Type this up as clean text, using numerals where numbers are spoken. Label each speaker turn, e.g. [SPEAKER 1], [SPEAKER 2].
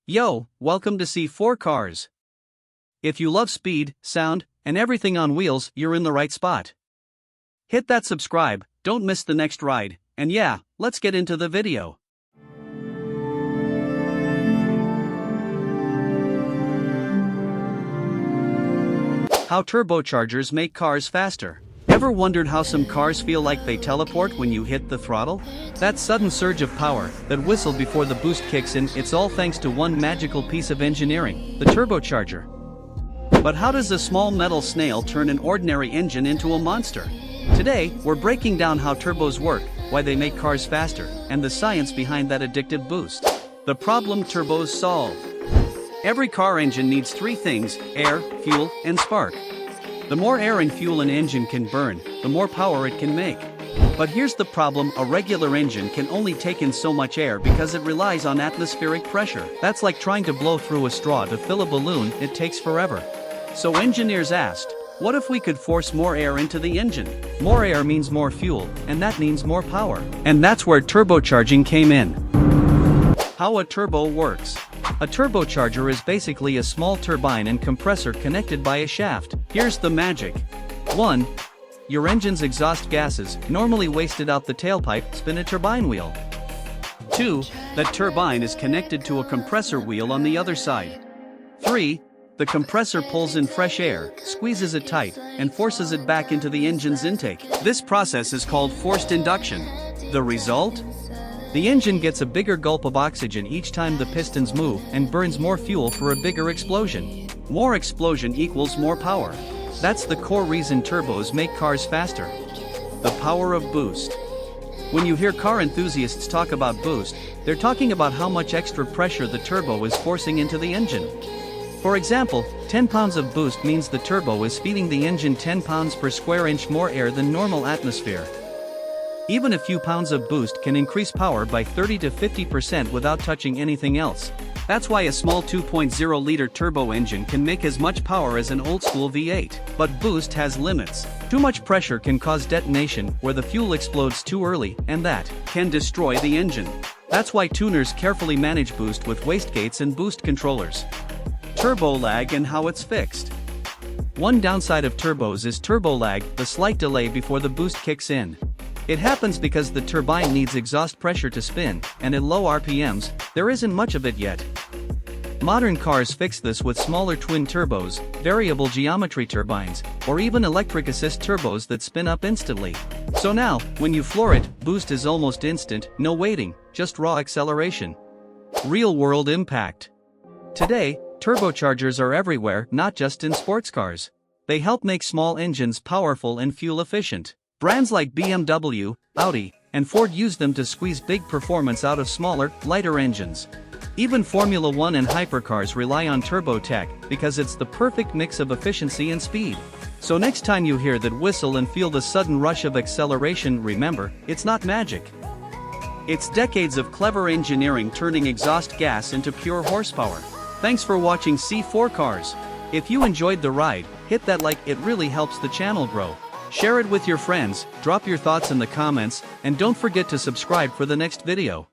[SPEAKER 1] Yo, welcome to C4 Cars. If you love speed, sound, and everything on wheels, you're in the right spot. Hit that subscribe, don't miss the next ride, and yeah, let's get into the video. How turbochargers make cars faster. Ever wondered how some cars feel like they teleport when you hit the throttle? That sudden surge of power, that whistle before the boost kicks in, it's all thanks to one magical piece of engineering, the turbocharger. But how does a small metal snail turn an ordinary engine into a monster? Today, we're breaking down how turbos work, why they make cars faster, and the science behind that addictive boost. The problem turbos solve. Every car engine needs three things: air, fuel, and spark. The more air and fuel an engine can burn, the more power it can make. But here's the problem: a regular engine can only take in so much air because it relies on atmospheric pressure. That's like trying to blow through a straw to fill a balloon, it takes forever. So engineers asked, what if we could force more air into the engine? More air means more fuel, and that means more power. And that's where turbocharging came in. How a turbo works. A turbocharger is basically a small turbine and compressor connected by a shaft. Here's the magic. 1. Your engine's exhaust gases, normally wasted out the tailpipe, spin a turbine wheel. 2. That turbine is connected to a compressor wheel on the other side. 3. The compressor pulls in fresh air, squeezes it tight, and forces it back into the engine's intake. This process is called forced induction. The result? The engine gets a bigger gulp of oxygen each time the pistons move and burns more fuel for a bigger explosion. More explosion equals more power. That's the core reason turbos make cars faster. The power of boost. When you hear car enthusiasts talk about boost, they're talking about how much extra pressure the turbo is forcing into the engine. For example, 10 pounds of boost means the turbo is feeding the engine 10 pounds per square inch more air than normal atmosphere. Even a few pounds of boost can increase power by 30 to 50% without touching anything else. That's why a small 2.0-liter turbo engine can make as much power as an old-school V8. But boost has limits. Too much pressure can cause detonation, where the fuel explodes too early, and that can destroy the engine. That's why tuners carefully manage boost with wastegates and boost controllers. Turbo lag and how it's fixed. One downside of turbos is turbo lag, the slight delay before the boost kicks in. It happens because the turbine needs exhaust pressure to spin, and at low RPMs, there isn't much of it yet. Modern cars fix this with smaller twin turbos, variable geometry turbines, or even electric assist turbos that spin up instantly. So now, when you floor it, boost is almost instant, no waiting, just raw acceleration. Real-world impact. Today, turbochargers are everywhere, not just in sports cars. They help make small engines powerful and fuel-efficient. Brands like BMW, Audi, and Ford use them to squeeze big performance out of smaller, lighter engines. Even Formula One and hypercars rely on turbo tech because it's the perfect mix of efficiency and speed. So next time you hear that whistle and feel the sudden rush of acceleration, remember, it's not magic. It's decades of clever engineering turning exhaust gas into pure horsepower. Thanks for watching C4 Cars. If you enjoyed the ride, hit that like, it really helps the channel grow. Share it with your friends, drop your thoughts in the comments, and don't forget to subscribe for the next video.